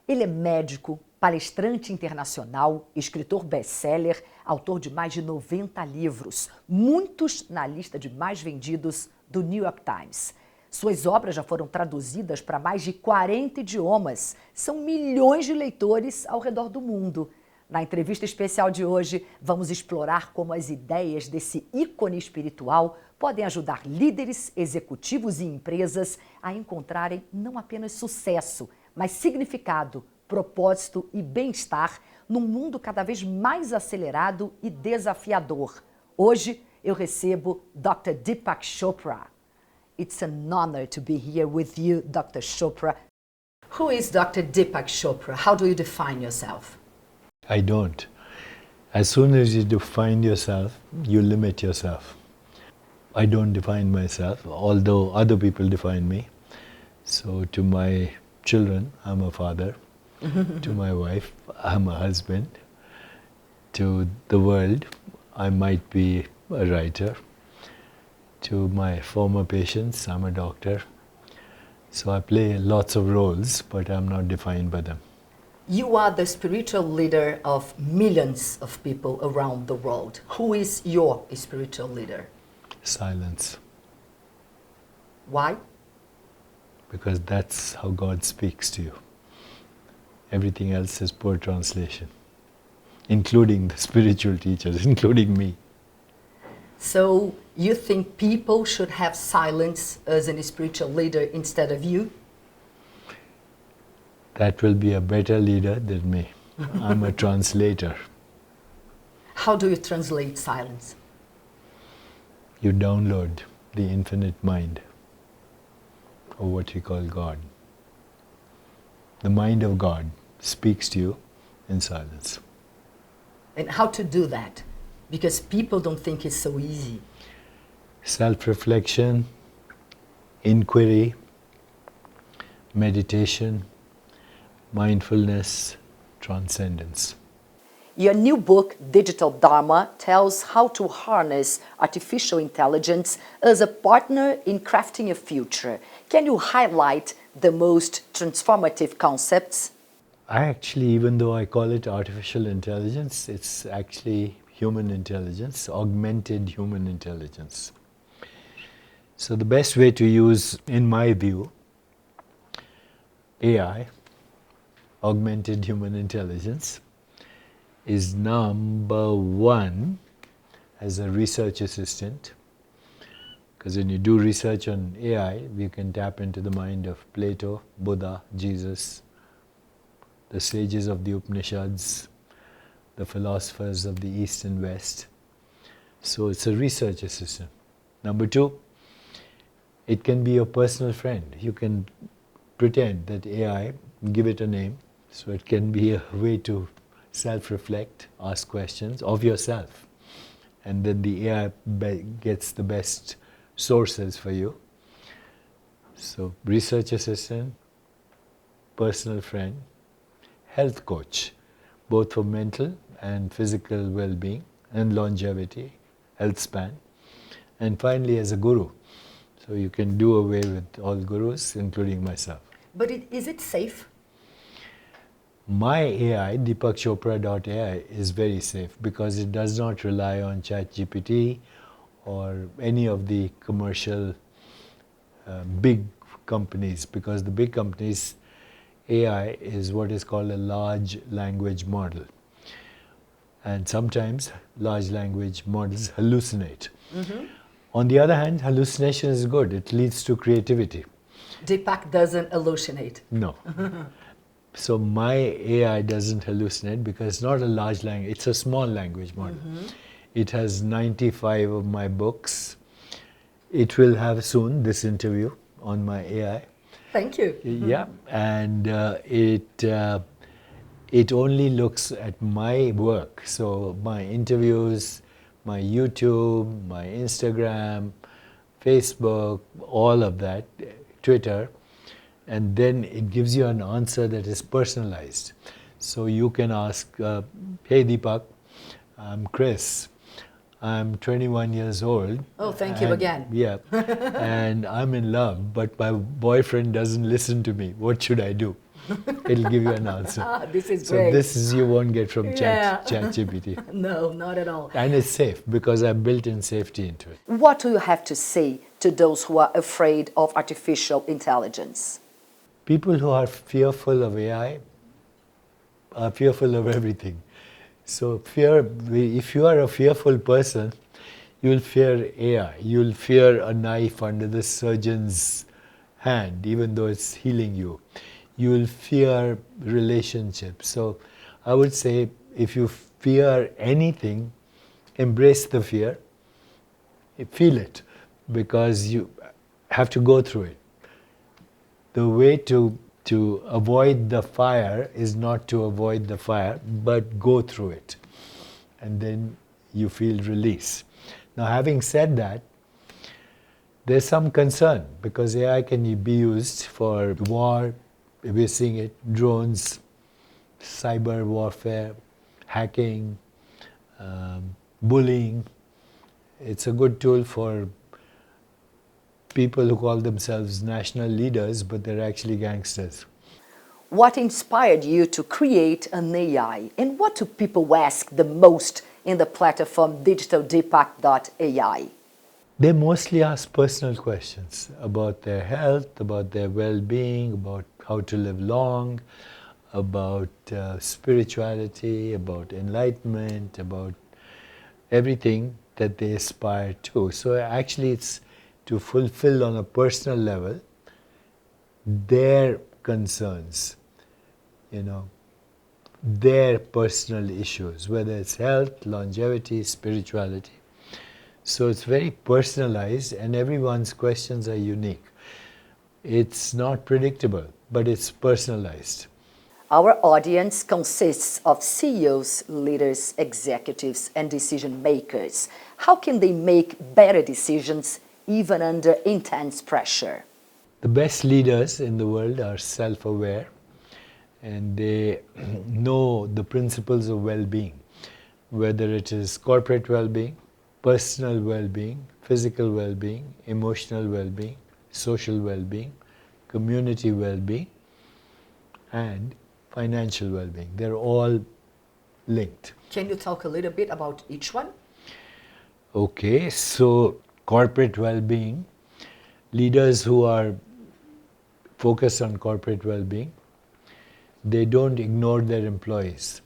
Ele é médico, palestrante internacional, escritor best-seller, autor de mais de 90 livros, muitos na lista de mais vendidos do New York Times. Suas obras já foram traduzidas para mais de 40 idiomas. São milhões de leitores ao redor do mundo. Na entrevista especial de hoje, vamos explorar como as ideias desse ícone espiritual podem ajudar líderes, executivos e empresas a encontrarem não apenas sucesso, mas significado, propósito e bem-estar num mundo cada vez mais acelerado e desafiador. Hoje eu recebo Dr. Deepak Chopra. It's an honor to be here with you, Dr. Chopra. Who is Dr. Deepak Chopra? How do you define yourself? I don't. As soon as you define yourself, you limit yourself. I don't define myself, although other people define me. So to my children, I'm a father. To my wife, I'm a husband. To the world, I might be a writer. To my former patients, I'm a doctor. So I play lots of roles, but I'm not defined by them. You are the spiritual leader of millions of people around the world. Who is your spiritual leader? Silence. Why? Because that's how God speaks to you. Everything else is poor translation, including the spiritual teachers, including me. So you think people should have silence as a spiritual leader instead of you? That will be a better leader than me. I'm a translator. How do you translate silence? You download the infinite mind, or what we call God. The mind of God speaks to you in silence. And how to do that? Because people don't think it's so easy. Self-reflection, inquiry, meditation, mindfulness, transcendence. Your new book, Digital Dharma, tells how to harness artificial intelligence as a partner in crafting a future. Can you highlight the most transformative concepts? I actually, even though I call it artificial intelligence, it's actually human intelligence, augmented human intelligence. So the best way to use, in my view, AI, augmented human intelligence, is number one as a research assistant. Because when you do research on AI, you can tap into the mind of Plato, Buddha, Jesus, the sages of the Upanishads, the philosophers of the East and West. So it's a research assistant. Number two, it can be your personal friend. You can pretend that AI, give it a name, so it can be a way to self-reflect, ask questions of yourself. And then the AI gets the best sources for you. So research assistant, personal friend, health coach, both for mental and physical well-being and longevity, health span. And finally as a guru. So you can do away with all gurus, including myself. But is it safe? My AI, deepakchopra.ai, is very safe because it does not rely on ChatGPT or any of the commercial big companies, because the big companies, AI is what is called a large language model. And sometimes large language models hallucinate. On the other hand, hallucination is good. It leads to creativity. Deepak doesn't hallucinate. No. So my AI doesn't hallucinate because it's not a large language, it's a small language model. It has 95 of my books. It will have soon this interview on my AI. Thank you. Yeah, and it only looks at my work. So my interviews, my YouTube, my Instagram, Facebook, all of that, Twitter, and then it gives you an answer that is personalized. So you can ask, hey Deepak, I'm Chris. I'm 21 years old. Oh, thank you again. Yeah, and I'm in love, but my boyfriend doesn't listen to me. What should I do? It'll give you an answer. This is So great. this is you won't get from Yeah. ChatGPT. No, not at all. And it's safe because I built in safety into it. What do you have to say to those who are afraid of artificial intelligence? People who are fearful of AI are fearful of everything. So if you are a fearful person, you'll fear AI. You'll fear a knife under the surgeon's hand, even though it's healing you. You'll fear relationships. So I would say if you fear anything, embrace the fear, feel it, because you have to go through it. The way to avoid the fire is not to avoid the fire, but go through it. And then you feel release. Now, having said that, there's some concern because AI can be used for war. We're seeing it, drones, cyber warfare, hacking, bullying. It's a good tool for people who call themselves national leaders, but they're actually gangsters. What inspired you to create an AI? And what do people ask the most in the platform digitaldeepak.ai? They mostly ask personal questions about their health, about their well-being, about how to live long, about spirituality, about enlightenment, about everything that they aspire to. So actually it's to fulfill on a personal level their concerns, their personal issues, whether it's health, longevity, spirituality. So it's very personalized and everyone's questions are unique. It's not predictable, but it's personalized. Our audience consists of CEOs, leaders, executives, and decision makers. How can they make better decisions even under intense pressure? The best leaders in the world are self-aware and they know the principles of well-being, whether it is corporate well-being, personal well-being, physical well-being, emotional well-being, social well-being, community well-being, and financial well-being. They're all linked. Can you talk a little bit about each one? Okay, so corporate well-being, leaders who are focused on corporate well-being, they don't ignore their employees.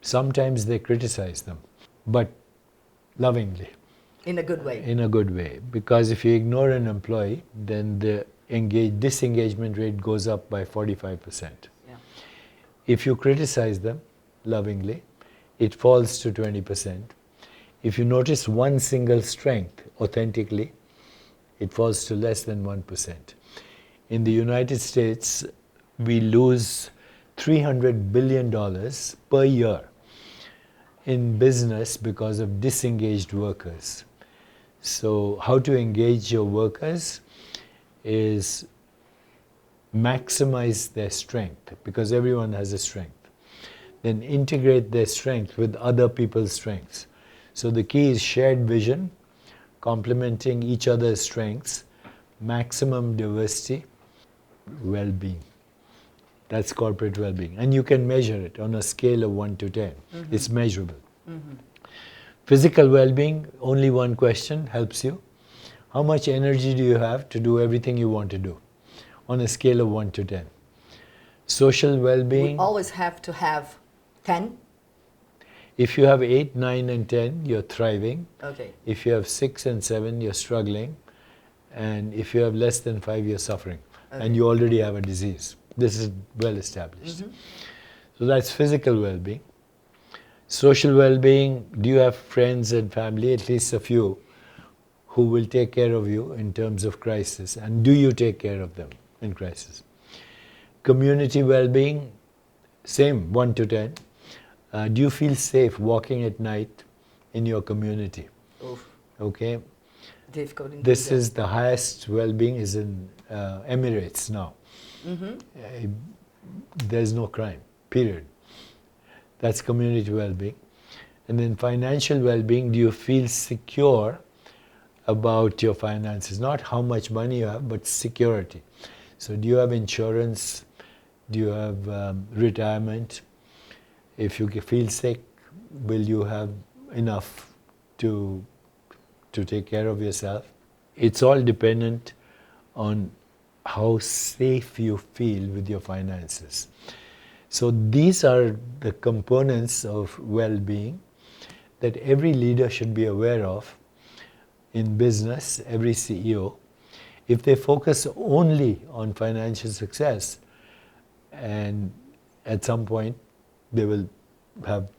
Sometimes they criticize them, but lovingly. In a good way. In a good way. Because if you ignore an employee, then the disengagement rate goes up by 45%. Yeah. If you criticize them lovingly, it falls to 20%. If you notice one single strength authentically, it falls to less than 1%. In the United States, we lose $300 billion per year in business because of disengaged workers. So how to engage your workers is maximize their strength, because everyone has a strength. Then integrate their strength with other people's strengths. So the key is shared vision, complementing each other's strengths, maximum diversity, well-being. That's corporate well-being. And you can measure it on a scale of 1 to 10. Mm-hmm. It's measurable. Mm-hmm. Physical well-being, only one question helps you. How much energy do you have to do everything you want to do? On a scale of 1 to 10. Social well-being. We always have to have 10. If you have 8, 9 and 10, you're thriving. Okay. If you have 6 and 7, you're struggling. And if you have less than 5, you're suffering. Okay. And you already have a disease. This is well established. Mm-hmm. So that's physical well-being. Social well-being, do you have friends and family, at least a few, who will take care of you in terms of crisis? And do you take care of them in crisis? Community well-being, same, 1 to 10. Do you feel safe walking at night in your community? Oof. Okay. Difficult. This is the highest well-being is in Emirates now. Mm-hmm. There's no crime, period. That's community well-being. And then financial well-being, do you feel secure about your finances? Not how much money you have, but security. So do you have insurance? Do you have retirement? If you feel sick, will you have enough to take care of yourself? It's all dependent on how safe you feel with your finances. So these are the components of well-being that every leader should be aware of in business, every CEO. If they focus only on financial success, and at some point they will have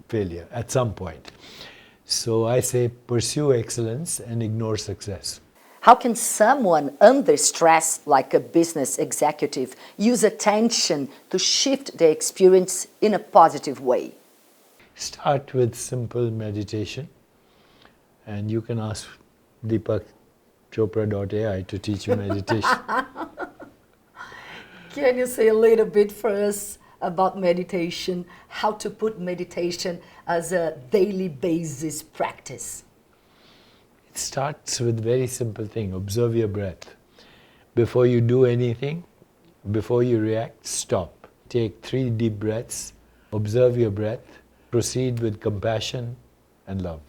failure, at some point. So I say pursue excellence and ignore success. How can someone under stress, like a business executive, use attention to shift their experience in a positive way? Start with simple meditation, and you can ask Deepak Chopra.ai to teach you meditation. Can you say a little bit for us about meditation, how to put meditation as a daily basis practice? It starts with a very simple thing: observe your breath. Before you do anything, before you react, stop. Take 3 deep breaths, observe your breath, proceed with compassion and love.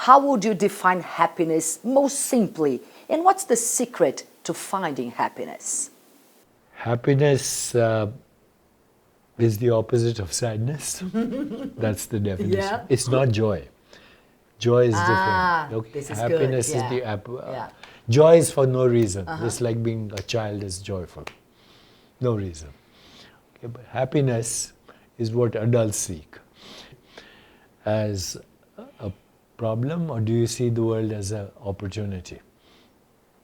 How would you define happiness most simply, and what's the secret to finding happiness? Happiness is the opposite of sadness. That's the definition. Yeah. It's not joy. Joy is different. Okay? This is Happiness good. is Yeah. the joy is for no reason. It's like being a child is joyful. No reason. Okay, but happiness is what adults seek. As a problem, or do you see the world as an opportunity?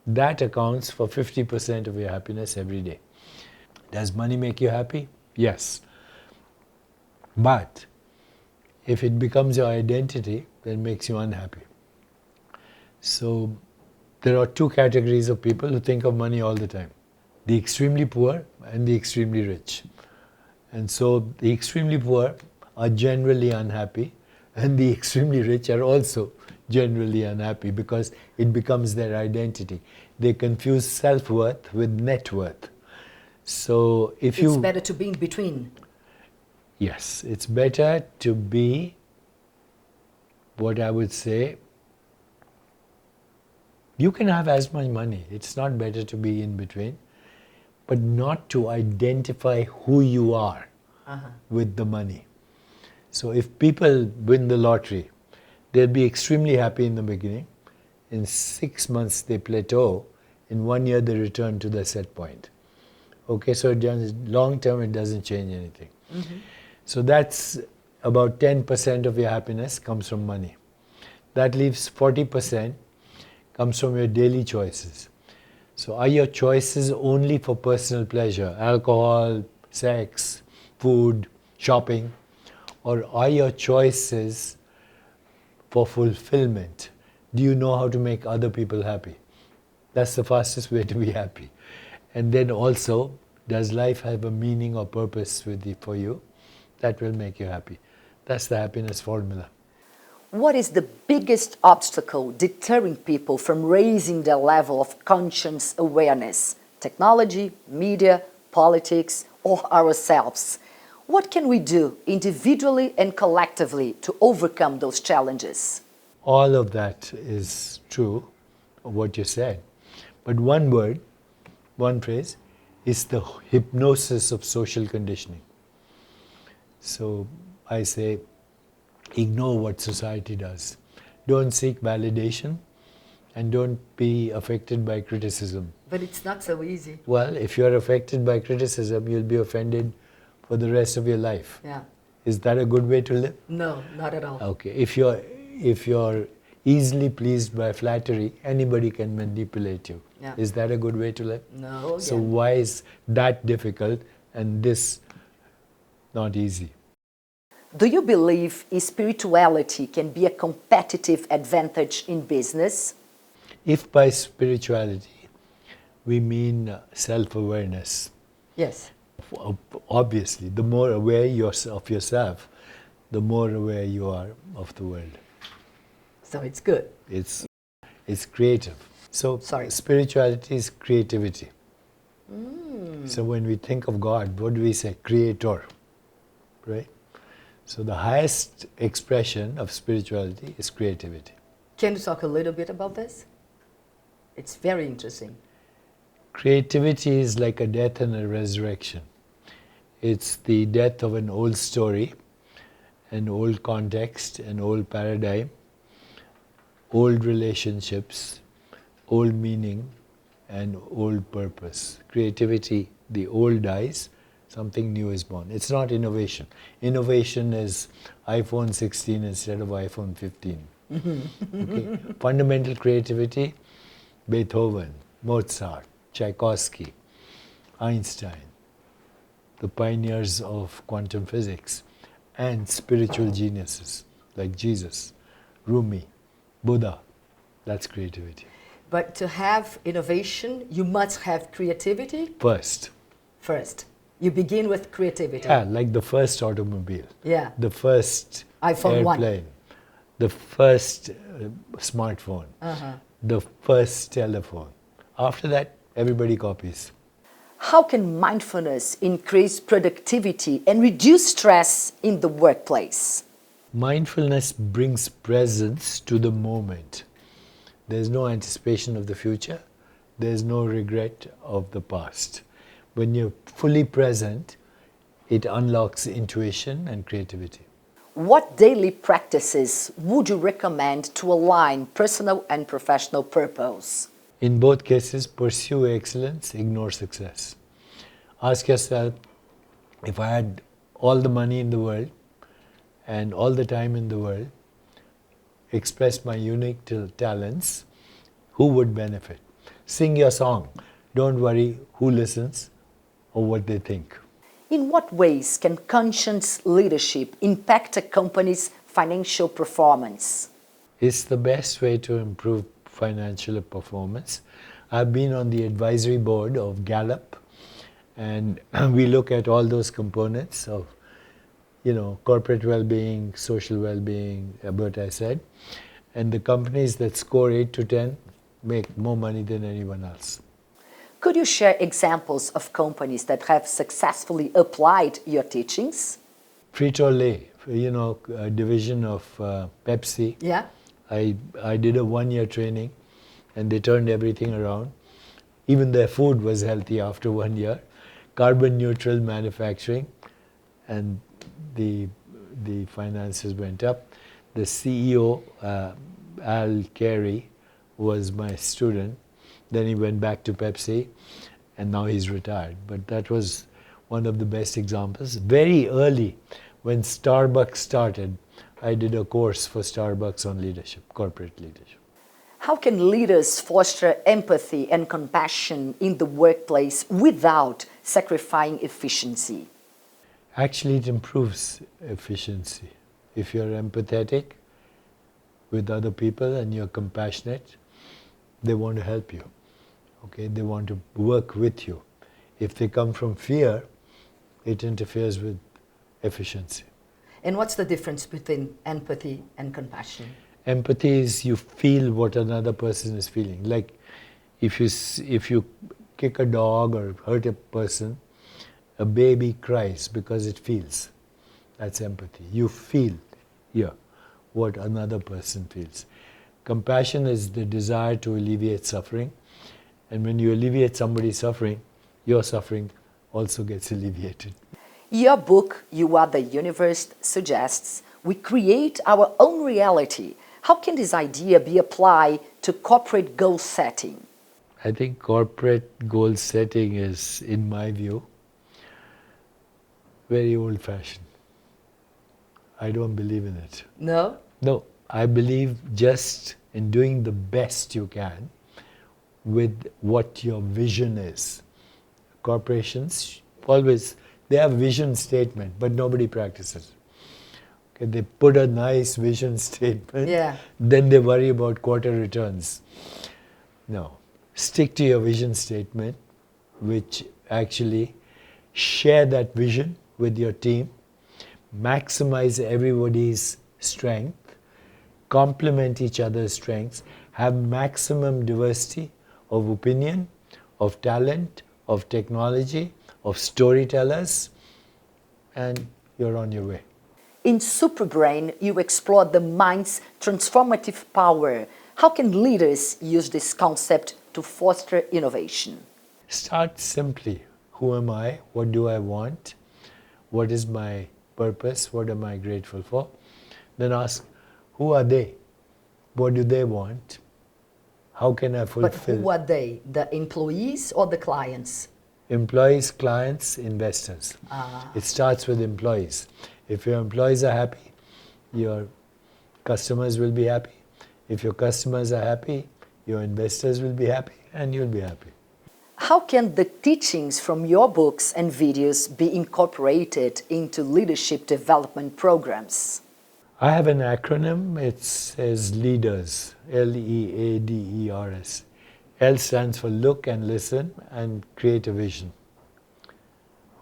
That accounts for 50% of your happiness every day. Does money make you happy? Yes. But if it becomes your identity, then it makes you unhappy. So there are 2 categories of people who think of money all the time: the extremely poor and the extremely rich. And so the extremely poor are generally unhappy, and the extremely rich are also generally unhappy because it becomes their identity. They confuse self-worth with net worth. So if It's better to be in between. Yes, it's better to be, what I would say, you can have as much money. It's not better to be in between, but not to identify who you are with the money. So if people win the lottery, they'll be extremely happy in the beginning. In 6 months they plateau. In 1 year they return to the set point. Okay, so long term it doesn't change anything. So that's about 10% of your happiness comes from money. That leaves 40% comes from your daily choices. So are your choices only for personal pleasure, alcohol, sex, food, shopping, or are your choices for fulfillment? Do you know how to make other people happy? That's the fastest way to be happy. And then also, does life have a meaning or purpose for you? That will make you happy. That's the happiness formula. What is the biggest obstacle deterring people from raising their level of conscious awareness? Technology, media, politics, or ourselves? What can we do individually and collectively to overcome those challenges? All of that is true, what you said. But one word, one phrase, is the hypnosis of social conditioning. So I say, ignore what society does. Don't seek validation and don't be affected by criticism. But it's not so easy. Well, if you're affected by criticism, you'll be offended for the rest of your life. Yeah. Is that a good way to live? No, not at all. Okay. If you're easily pleased by flattery, anybody can manipulate you. Yeah. Is that a good way to live? No. So Again. why is that difficult and this not easy? Do you believe spirituality can be a competitive advantage in business? If by spirituality we mean self-awareness, Yes. obviously, the more aware of yourself, the more aware you are of the world. So it's good. It's creative. So Sorry. spirituality is creativity. So when we think of God, what do we say? Creator, right? So the highest expression of spirituality is creativity. Can you talk a little bit about this? It's very interesting. Creativity is like a death and a resurrection. It's the death of an old story, an old context, an old paradigm, old relationships, old meaning, and old purpose. Creativity, the old dies, something new is born. It's not innovation. Innovation is iPhone 16 instead of iPhone 15. Okay? Fundamental creativity, Beethoven, Mozart, Tchaikovsky, Einstein, the pioneers of quantum physics, and spiritual geniuses like Jesus, Rumi, Buddha. That's creativity. But to have innovation, you must have creativity First. You begin with creativity. Yeah, like the first automobile. Yeah. The first iPhone 1. airplane. The first smartphone. The first telephone. After that, everybody copies. How can mindfulness increase productivity and reduce stress in the workplace? Mindfulness brings presence to the moment. There's no anticipation of the future. There's no regret of the past. When you're fully present, it unlocks intuition and creativity. What daily practices would you recommend to align personal and professional purpose? In both cases, pursue excellence, ignore success. Ask yourself, if I had all the money in the world and all the time in the world, express my unique talents, who would benefit? Sing your song. Don't worry who listens or what they think. In what ways can conscious leadership impact a company's financial performance? It's the best way to improve financial performance. I've been on the advisory board of Gallup, and we look at all those components of, corporate well-being, social well-being, what I said. And the companies that score 8 to 10 make more money than anyone else. Could you share examples of companies that have successfully applied your teachings? Frito-Lay, a division of Pepsi. Yeah. I did a 1-year training and they turned everything around. Even their food was healthy after 1 year. Carbon neutral manufacturing, and the finances went up. The CEO, Al Carey, was my student. Then he went back to Pepsi, and now he's retired. But that was one of the best examples. Very early, when Starbucks started, I did a course for Starbucks on leadership, corporate leadership. How can leaders foster empathy and compassion in the workplace without sacrificing efficiency? Actually, it improves efficiency. If you're empathetic with other people and you're compassionate, they want to help you. Okay, they want to work with you. If they come from fear, it interferes with efficiency. And what's the difference between empathy and compassion? Empathy is you feel what another person is feeling. Like if you kick a dog or hurt a person, a baby cries because it feels. That's empathy. You feel what another person feels. Compassion is the desire to alleviate suffering. And when you alleviate somebody's suffering, your suffering also gets alleviated. Your book, You Are the Universe, suggests we create our own reality. How can this idea be applied to corporate goal setting? I think corporate goal setting is, in my view, very old-fashioned. I don't believe in it. No? No, I believe just in doing the best you can with what your vision is. Corporations always, they have vision statement, but nobody practices. Okay, they put a nice vision statement, then they worry about quarter returns. No, stick to your vision statement, which actually share that vision with your team, maximize everybody's strength, complement each other's strengths, have maximum diversity of opinion, of talent, of technology, of storytellers, and you're on your way. In Superbrain, you explore the mind's transformative power. How can leaders use this concept to foster innovation? Start simply. Who am I? What do I want? What is my purpose? What am I grateful for? Then ask, who are they? What do they want? How can I fulfill? But who are they? The employees or the clients? Employees, clients, investors. It starts with employees. If your employees are happy, your customers will be happy. If your customers are happy, your investors will be happy, and you'll be happy. How can the teachings from your books and videos be incorporated into leadership development programs? I have an acronym. It says LEADERS, LEADERS. L stands for look and listen and create a vision.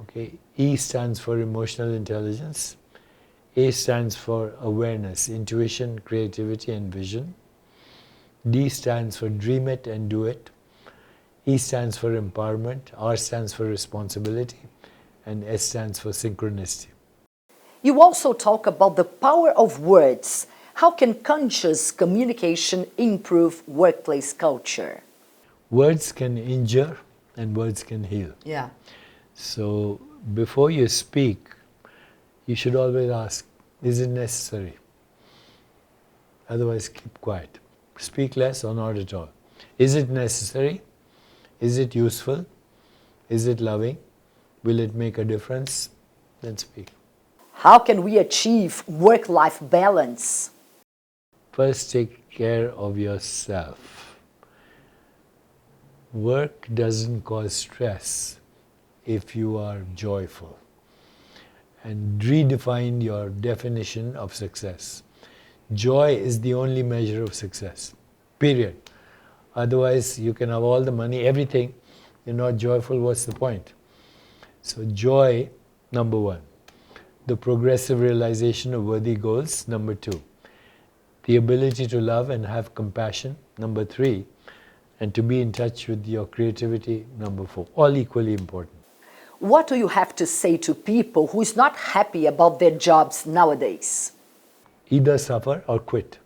Okay. E stands for emotional intelligence. A stands for awareness, intuition, creativity, and vision. D stands for dream it and do it. E stands for empowerment. R stands for responsibility. And S stands for synchronicity. You also talk about the power of words. How can conscious communication improve workplace culture? Words can injure and words can heal. Yeah. So before you speak, you should always ask, is it necessary? Otherwise, keep quiet. Speak less or not at all. Is it necessary? Is it useful? Is it loving? Will it make a difference? Then speak. How can we achieve work-life balance? First, take care of yourself. Work doesn't cause stress if you are joyful. And redefine your definition of success. Joy is the only measure of success, period. Otherwise, you can have all the money, everything. You're not joyful, what's the point? So joy, number one. The progressive realization of worthy goals, number two. The ability to love and have compassion, number three. And to be in touch with your creativity, number four. All equally important. What do you have to say to people who is not happy about their jobs nowadays? Either suffer or quit.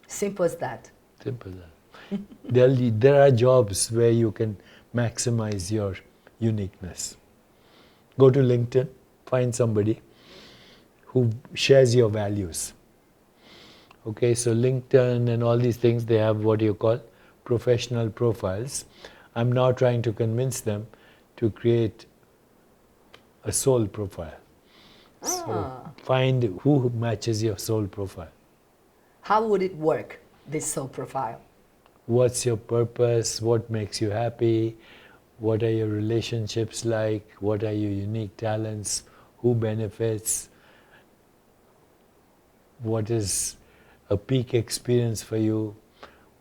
Simple as that. Simple as that. There are jobs where you can maximize your uniqueness. Go to LinkedIn, find somebody who shares your values. Okay, so LinkedIn and all these things, they have what you call professional profiles. I'm now trying to convince them to create a soul profile. So find who matches your soul profile. How would it work, this soul profile? What's your purpose? What makes you happy? What are your relationships like? What are your unique talents? Who benefits? What is a peak experience for you?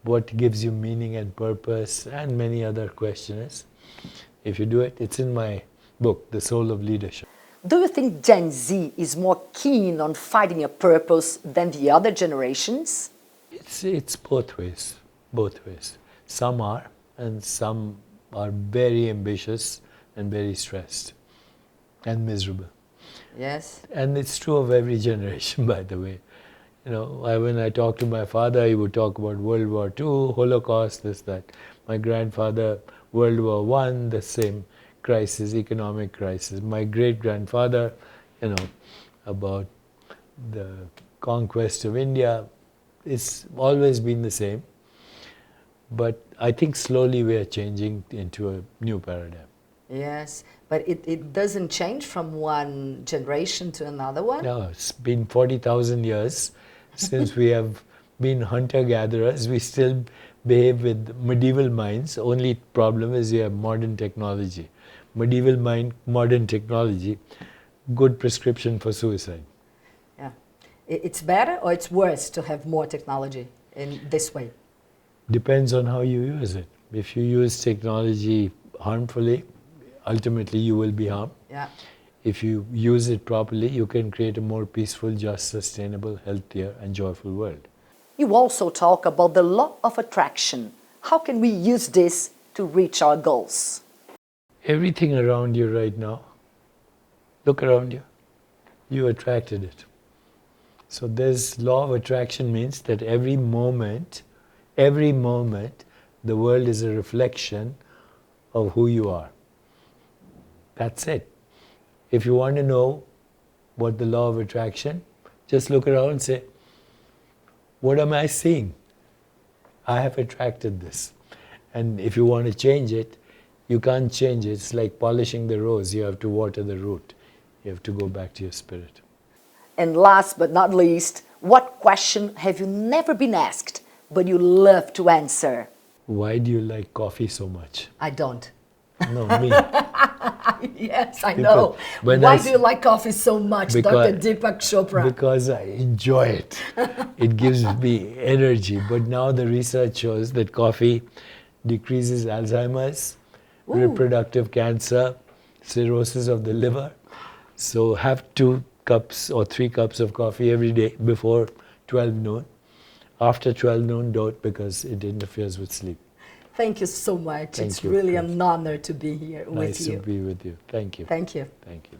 What gives you meaning and purpose? And many other questions. If you do it, it's in my book, The Soul of Leadership. Do you think Gen Z is more keen on finding a purpose than the other generations? It's both ways, both ways. Some are, and some are very ambitious and very stressed and miserable. Yes. And it's true of every generation, by the way. You know, when I talk to my father, he would talk about World War II, Holocaust, this, that. My grandfather, World War I, the same crisis, economic crisis. My great-grandfather, you know, about the conquest of India. It's always been the same. But I think slowly we are changing into a new paradigm. Yes, but it doesn't change from one generation to another one? No, it's been 40,000 years since we have been hunter-gatherers. We still behave with medieval minds. Only problem is we have modern technology. Medieval mind, modern technology, good prescription for suicide. Yeah. It's better or it's worse to have more technology in this way? Depends on how you use it. If you use technology harmfully, ultimately you will be harmed. Yeah. If you use it properly, you can create a more peaceful, just, sustainable, healthier and joyful world. You also talk about the law of attraction. How can we use this to reach our goals? Everything around you right now, look around you. You attracted it. So this law of attraction means that every moment, the world is a reflection of who you are. That's it. If you want to know what the law of attraction, just look around and say, what am I seeing? I have attracted this. And if you want to change it, you can't change it. It's like polishing the rose. You have to water the root. You have to go back to your spirit. And last but not least, what question have you never been asked, but you love to answer? Why do you like coffee so much? I don't. No, me. Yes, I know. Why do you like coffee so much, Dr. Deepak Chopra? Because I enjoy it. It gives me energy. But now the research shows that coffee decreases Alzheimer's, reproductive cancer, cirrhosis of the liver. So have 2 cups or 3 cups of coffee every day before 12 noon. After 12 noon, don't, because it interferes with sleep. Thank you so much. Thank it's you. really an honor to be here with you. Nice to be with you. Thank you. Thank you. Thank you.